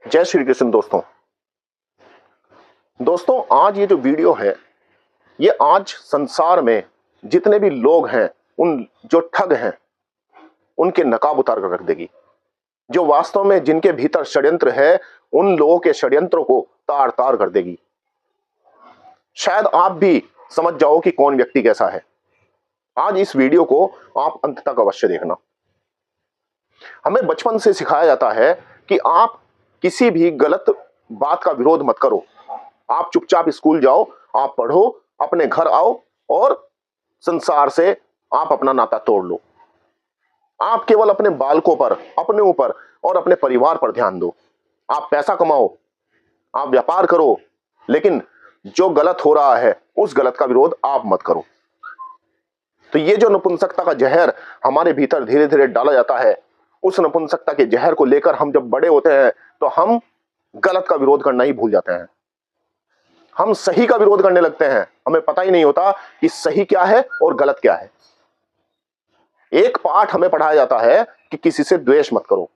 जय श्री कृष्ण दोस्तों। आज ये जो वीडियो है ये आज संसार में जितने भी लोग हैं, उन जो ठग हैं उनके नकाब उतार कर रख देगी। जो वास्तव में जिनके भीतर षड्यंत्र है उन लोगों के षड्यंत्रों को तार तार कर देगी। शायद आप भी समझ जाओ कि कौन व्यक्ति कैसा है। आज इस वीडियो को आप अंत तक अवश्य देखना। हमें बचपन से सिखाया जाता है कि आप किसी भी गलत बात का विरोध मत करो। आप चुपचाप स्कूल जाओ, आप पढ़ो, अपने घर आओ और संसार से आप अपना नाता तोड़ लो। आप केवल अपने बालकों पर, अपने ऊपर और अपने परिवार पर ध्यान दो। आप पैसा कमाओ, आप व्यापार करो, लेकिन जो गलत हो रहा है उस गलत का विरोध आप मत करो। तो ये जो नपुंसकता का जहर हमारे भीतर धीरे धीरे डाला जाता है, उस नपुंसकता के जहर को लेकर हम जब बड़े होते हैं तो हम गलत का विरोध करना ही भूल जाते हैं। हम सही का विरोध करने लगते हैं। हमें पता ही नहीं होता कि सही क्या है और गलत क्या है। एक पाठ हमें पढ़ाया जाता है कि किसी से द्वेष मत करो,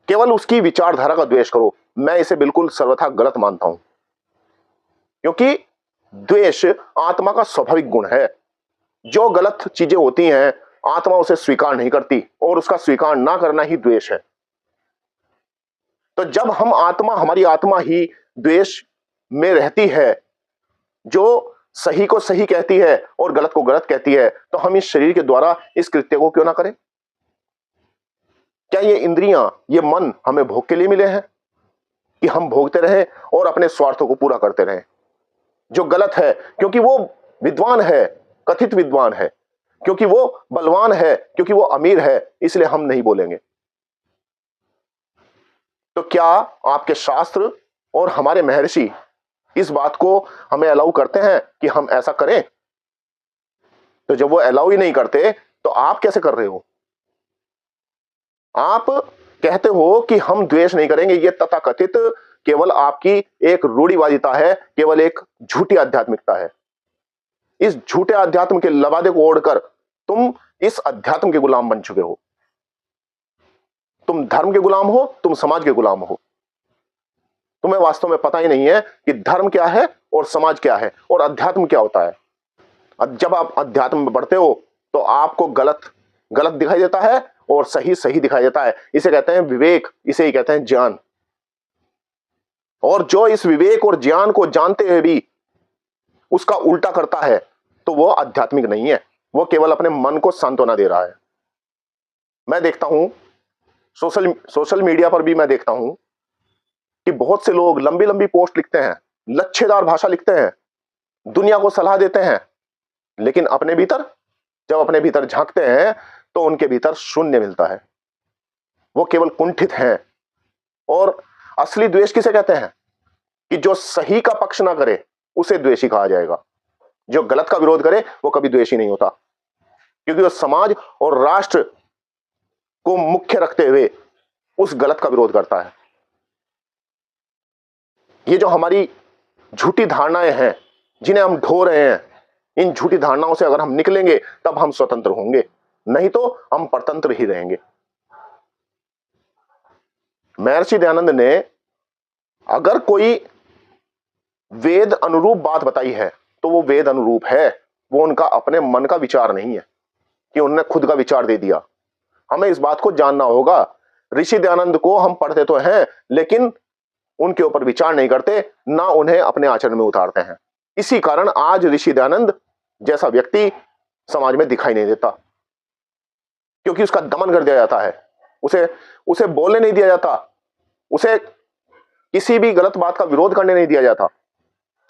केवल उसकी विचारधारा का द्वेष करो। मैं इसे बिल्कुल सर्वथा गलत मानता हूं, क्योंकि द्वेष आत्मा का स्वाभाविक गुण है। जो गलत चीजें होती हैं आत्मा उसे स्वीकार नहीं करती और उसका स्वीकार ना करना ही द्वेष है। तो जब हमारी आत्मा ही द्वेष में रहती है, जो सही को सही कहती है और गलत को गलत कहती है, तो हम इस शरीर के द्वारा इस कृत्य को क्यों ना करें? क्या ये इंद्रियां, ये मन हमें भोग के लिए मिले हैं कि हम भोगते रहें और अपने स्वार्थों को पूरा करते रहें? जो गलत है, क्योंकि वो विद्वान है, कथित विद्वान है, क्योंकि वो बलवान है, क्योंकि वो अमीर है, इसलिए हम नहीं बोलेंगे। तो क्या आपके शास्त्र और हमारे महर्षि इस बात को हमें अलाउ करते हैं कि हम ऐसा करें? तो जब वो अलाउ ही नहीं करते तो आप कैसे कर रहे हो? आप कहते हो कि हम द्वेष नहीं करेंगे। ये तथाकथित केवल आपकी एक रूढ़िवादिता है, केवल एक झूठी आध्यात्मिकता है। इस झूठे अध्यात्म के लबादे को ओढ़कर तुम इस अध्यात्म के गुलाम बन चुके हो। तुम धर्म के गुलाम हो, तुम समाज के गुलाम हो। तुम्हें वास्तव में पता ही नहीं है कि धर्म क्या है और समाज क्या है और अध्यात्म क्या होता है। जब आप अध्यात्म में बढ़ते हो तो आपको गलत गलत दिखाई देता है और सही सही दिखाई देता है। इसे कहते हैं विवेक, इसे ही कहते हैं ज्ञान। और जो इस विवेक और ज्ञान को जानते हुए भी उसका उल्टा करता है तो वो आध्यात्मिक नहीं है, वो केवल अपने मन को सांत्वना दे रहा है। मैं देखता हूं सोशल मीडिया पर भी मैं देखता हूं कि बहुत से लोग लंबी लंबी पोस्ट लिखते हैं, लच्छेदार भाषा लिखते हैं, दुनिया को सलाह देते हैं, लेकिन जब अपने भीतर झांकते हैं तो उनके भीतर शून्य मिलता है। वो केवल कुंठित हैं। और असली द्वेष किसे कहते हैं? कि जो सही का पक्ष ना करे उसे द्वेषी कहा जाएगा। जो गलत का विरोध करे वो कभी द्वेषी नहीं होता, क्योंकि वो समाज और राष्ट्र को मुख्य रखते हुए उस गलत का विरोध करता है। ये जो हमारी झूठी धारणाएं हैं जिन्हें हम ढो रहे हैं, इन झूठी धारणाओं से अगर हम निकलेंगे तब हम स्वतंत्र होंगे, नहीं तो हम परतंत्र ही रहेंगे। महर्षि दयानंद ने अगर कोई वेद अनुरूप बात बताई है तो वो वेद अनुरूप है, वो उनका अपने मन का विचार नहीं है कि उन्होंने खुद का विचार दे दिया। हमें इस बात को जानना होगा। ऋषि दयानंद को हम पढ़ते तो हैं, लेकिन उनके ऊपर विचार नहीं करते, ना उन्हें अपने आचरण में उतारते हैं। इसी कारण आज ऋषि दयानंद जैसा व्यक्ति समाज में दिखाई नहीं देता, क्योंकि उसका दमन कर दिया जाता है। उसे बोलने नहीं दिया जाता, उसे किसी भी गलत बात का विरोध करने नहीं दिया जाता।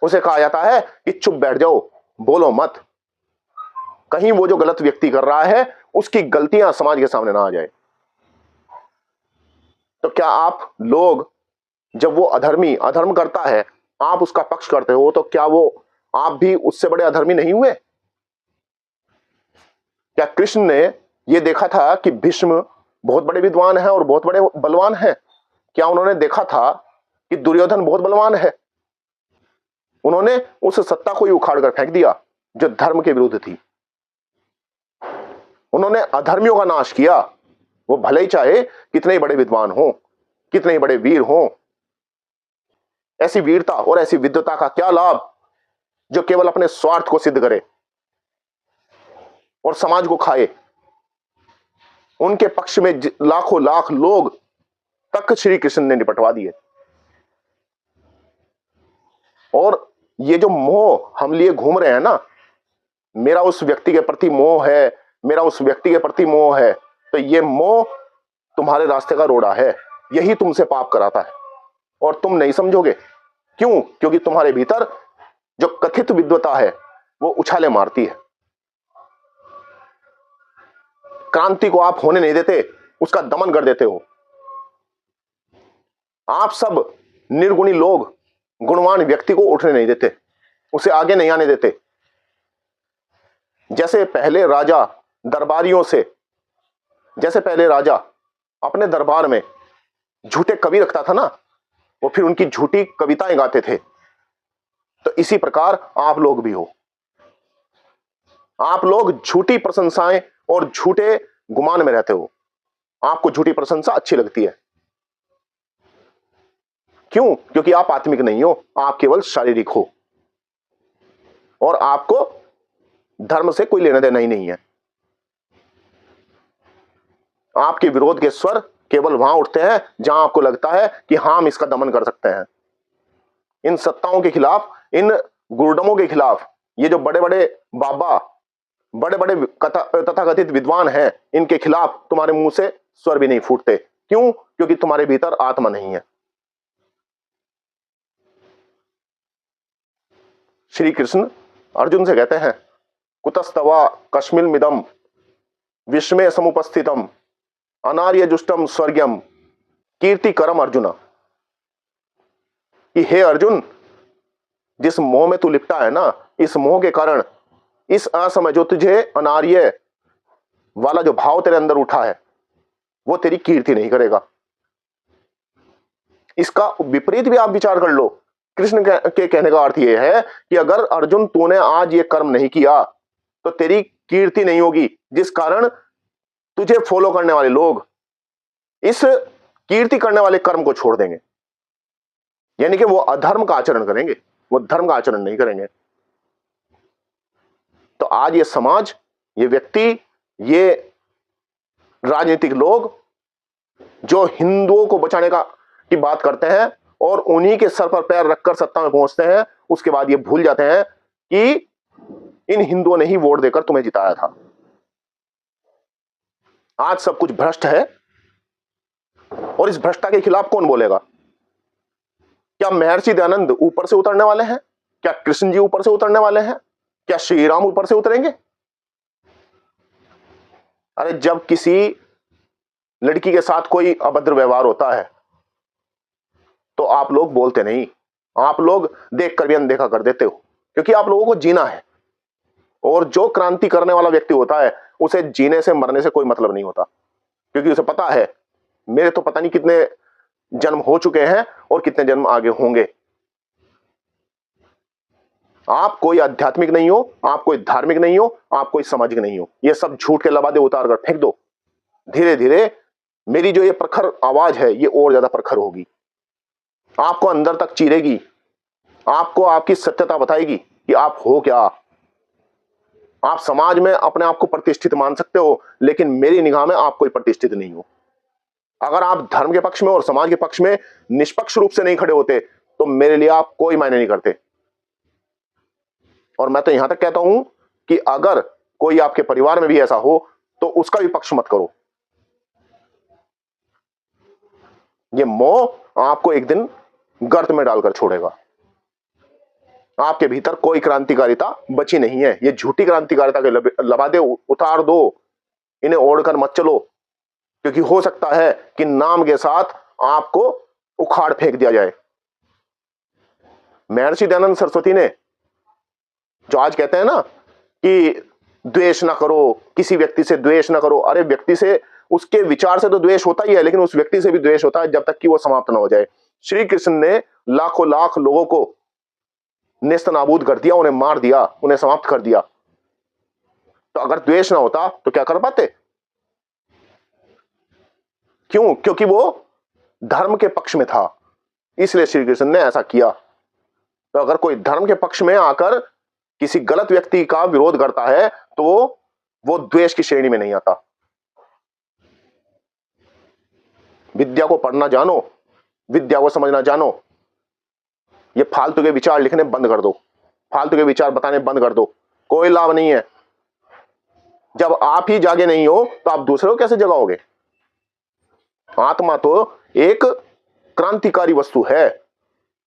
उसे कहा जाता है कि चुप बैठ जाओ, बोलो मत, कहीं वो जो गलत व्यक्ति कर रहा है उसकी गलतियां समाज के सामने ना आ जाए। तो क्या आप लोग, जब वो अधर्म करता है, आप उसका पक्ष करते हो, तो क्या आप भी उससे बड़े अधर्मी नहीं हुए? क्या कृष्ण ने यह देखा था कि भीष्म बहुत बड़े विद्वान हैं और बहुत बड़े बलवान हैं? क्या उन्होंने देखा था कि दुर्योधन बहुत बलवान है? उन्होंने उस सत्ता को ही उखाड़ कर फेंक दिया जो धर्म के विरुद्ध थी। उन्होंने अधर्मियों का नाश किया, वो भले ही चाहे कितने ही बड़े विद्वान हो। कितने ही बड़े वीर हों, ऐसी वीरता और ऐसी विद्वता का क्या लाभ जो केवल अपने स्वार्थ को सिद्ध करे और समाज को खाए। उनके पक्ष में लाखों लाख लोग तक श्री कृष्ण ने निपटवा दिए। और ये जो मोह हम लिए घूम रहे हैं ना, मेरा उस व्यक्ति के प्रति मोह है, मेरा उस व्यक्ति के प्रति मोह है, तो ये मोह तुम्हारे रास्ते का रोड़ा है, यही तुमसे पाप कराता है और तुम नहीं समझोगे। क्यों? क्योंकि तुम्हारे भीतर जो कथित विद्वता है वो उछाले मारती है। क्रांति को आप होने नहीं देते, उसका दमन कर देते हो। आप सब निर्गुणी लोग गुणवान व्यक्ति को उठने नहीं देते, उसे आगे नहीं आने देते। जैसे पहले राजा दरबारियों से, जैसे पहले राजा अपने दरबार में झूठे कवि रखता था ना, वो फिर उनकी झूठी कविताएं गाते थे, तो इसी प्रकार आप लोग भी हो। आप लोग झूठी प्रशंसाएं और झूठे गुमान में रहते हो। आपको झूठी प्रशंसा अच्छी लगती है। क्यों? क्योंकि आप आत्मिक नहीं हो, आप केवल शारीरिक हो और आपको धर्म से कोई लेना देना ही नहीं है। आपके विरोध के स्वर केवल वहां उठते हैं जहां आपको लगता है कि हम इसका दमन कर सकते हैं। इन सत्ताओं के खिलाफ, इन गुरुडमों के खिलाफ, ये जो बड़े बड़े बाबा, बड़े बड़े तथाकथित विद्वान हैं, इनके खिलाफ तुम्हारे मुंह से स्वर भी नहीं फूटते। क्यों? क्योंकि तुम्हारे भीतर आत्मा नहीं है। श्री कृष्ण अर्जुन से कहते हैं, कुतस्तवा कश्मिल मिदम विस्मय समुपस्थितम अनार्य जुष्टम स्वर्गम कीर्ति करम अर्जुन। कि हे अर्जुन, जिस मोह में तू लिपटा है ना, इस मोह के कारण इस असमय जो तुझे अनार्य वाला जो भाव तेरे अंदर उठा है वो तेरी कीर्ति नहीं करेगा। इसका विपरीत भी आप विचार कर लो। कृष्ण के कहने का अर्थ यह है कि अगर अर्जुन तूने आज ये कर्म नहीं किया तो तेरी कीर्ति नहीं होगी, जिस कारण तुझे फॉलो करने वाले लोग इस कीर्ति करने वाले कर्म को छोड़ देंगे, यानी कि वो अधर्म का आचरण करेंगे, वो धर्म का आचरण नहीं करेंगे। तो आज ये समाज, ये व्यक्ति, ये राजनीतिक लोग जो हिंदुओं को बचाने की बात करते हैं और उन्हीं के सर पर पैर रखकर सत्ता में पहुंचते हैं, उसके बाद ये भूल जाते हैं कि इन हिंदुओं ने ही वोट देकर तुम्हें जिताया था। आज सब कुछ भ्रष्ट है और इस भ्रष्टता के खिलाफ कौन बोलेगा? क्या महर्षि दयानंद ऊपर से उतरने वाले हैं? क्या कृष्ण जी ऊपर से उतरने वाले हैं? क्या श्री राम ऊपर से उतरेंगे? अरे जब किसी लड़की के साथ कोई अभद्र व्यवहार होता है तो आप लोग बोलते नहीं, आप लोग देखकर भी अनदेखा कर देते हो, क्योंकि आप लोगों को जीना है। और जो क्रांति करने वाला व्यक्ति होता है उसे जीने से मरने से कोई मतलब नहीं होता, क्योंकि उसे पता है मेरे तो पता नहीं कितने जन्म हो चुके हैं और कितने जन्म आगे होंगे। आप कोई आध्यात्मिक नहीं हो, आप कोई धार्मिक नहीं हो, आप कोई सामाजिक नहीं हो। ये सब झूठ के लबादे उतार कर फेंक दो। धीरे धीरे मेरी जो ये प्रखर आवाज है ये और ज्यादा प्रखर होगी, आपको अंदर तक चीरेगी, आपको आपकी सत्यता बताएगी कि आप हो क्या। आप समाज में अपने आप को प्रतिष्ठित मान सकते हो, लेकिन मेरी निगाह में आप कोई प्रतिष्ठित नहीं हो। अगर आप धर्म के पक्ष में और समाज के पक्ष में निष्पक्ष रूप से नहीं खड़े होते तो मेरे लिए आप कोई मायने नहीं करते। और मैं तो यहां तक कहता हूं कि अगर कोई आपके परिवार में भी ऐसा हो तो उसका भी पक्ष मत करो। ये मोह आपको एक दिन गर्त में डालकर छोड़ेगा। आपके भीतर कोई क्रांतिकारिता बची नहीं है। ये झूठी क्रांतिकारिता के लबादे उतार दो, इन्हें ओढ़कर मत चलो, क्योंकि हो सकता है कि नाम के साथ आपको उखाड़ फेंक दिया जाए। महर्षि दयानंद सरस्वती ने जो आज कहते हैं ना कि द्वेष ना करो, किसी व्यक्ति से द्वेष ना करो, अरे व्यक्ति से, उसके विचार से तो द्वेष होता ही है, लेकिन उस व्यक्ति से भी द्वेष होता है जब तक कि वो समाप्त ना हो जाए। श्री कृष्ण ने लाखों लाख लोगों को नेस्तनाबूद कर दिया, उन्हें मार दिया, उन्हें समाप्त कर दिया। तो अगर द्वेष ना होता तो क्या कर पाते? क्यों? क्योंकि वो धर्म के पक्ष में था, इसलिए श्री कृष्ण ने ऐसा किया। तो अगर कोई धर्म के पक्ष में आकर किसी गलत व्यक्ति का विरोध करता है तो वो द्वेष की श्रेणी में नहीं आता। विद्या को पढ़ना जानो, विद्या को समझना जानो। ये फालतू के विचार लिखने बंद कर दो, फालतू के विचार बताने बंद कर दो, कोई लाभ नहीं है। जब आप ही जागे नहीं हो तो आप दूसरे को कैसे जगाओगे? आत्मा तो एक क्रांतिकारी वस्तु है।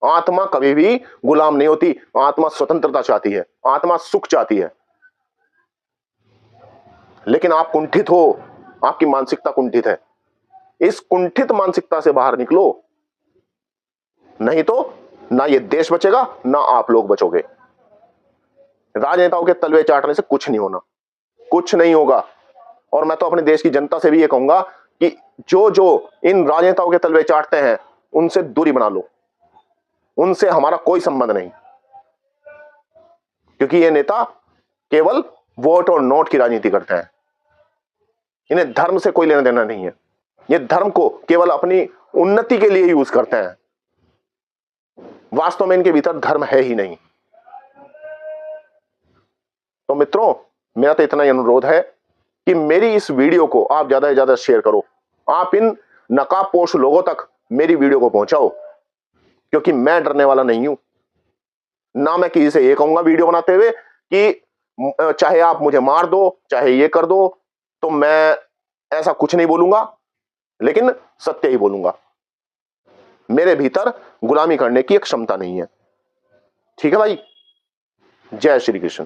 आत्मा कभी भी गुलाम नहीं होती, आत्मा स्वतंत्रता चाहती है, आत्मा सुख चाहती है। लेकिन आप कुंठित हो, आपकी मानसिकता कुंठित है। इस कुंठित मानसिकता से बाहर निकलो, नहीं तो ना ये देश बचेगा ना आप लोग बचोगे। राजनेताओं के तलवे चाटने से कुछ नहीं होना, कुछ नहीं होगा। और मैं तो अपने देश की जनता से भी ये कहूंगा कि जो जो इन राजनेताओं के तलवे चाटते हैं उनसे दूरी बना लो, उनसे हमारा कोई संबंध नहीं। क्योंकि ये नेता केवल वोट और नोट की राजनीति करते हैं, इन्हें धर्म से कोई लेना देना नहीं है। ये धर्म को केवल अपनी उन्नति के लिए यूज करते हैं, वास्तव में इनके भीतर धर्म है ही नहीं। तो मित्रों, मेरा तो इतना ही अनुरोध है कि मेरी इस वीडियो को आप ज्यादा से ज्यादा शेयर करो। आप इन नकाबपोश लोगों तक मेरी वीडियो को पहुंचाओ, क्योंकि मैं डरने वाला नहीं हूं। ना मैं किसी से ये कहूंगा वीडियो बनाते हुए कि चाहे आप मुझे मार दो, चाहे ये कर दो, तो मैं ऐसा कुछ नहीं बोलूंगा, लेकिन सत्य ही बोलूंगा। मेरे भीतर गुलामी करने की एक क्षमता नहीं है। ठीक है भाई, जय श्री कृष्ण।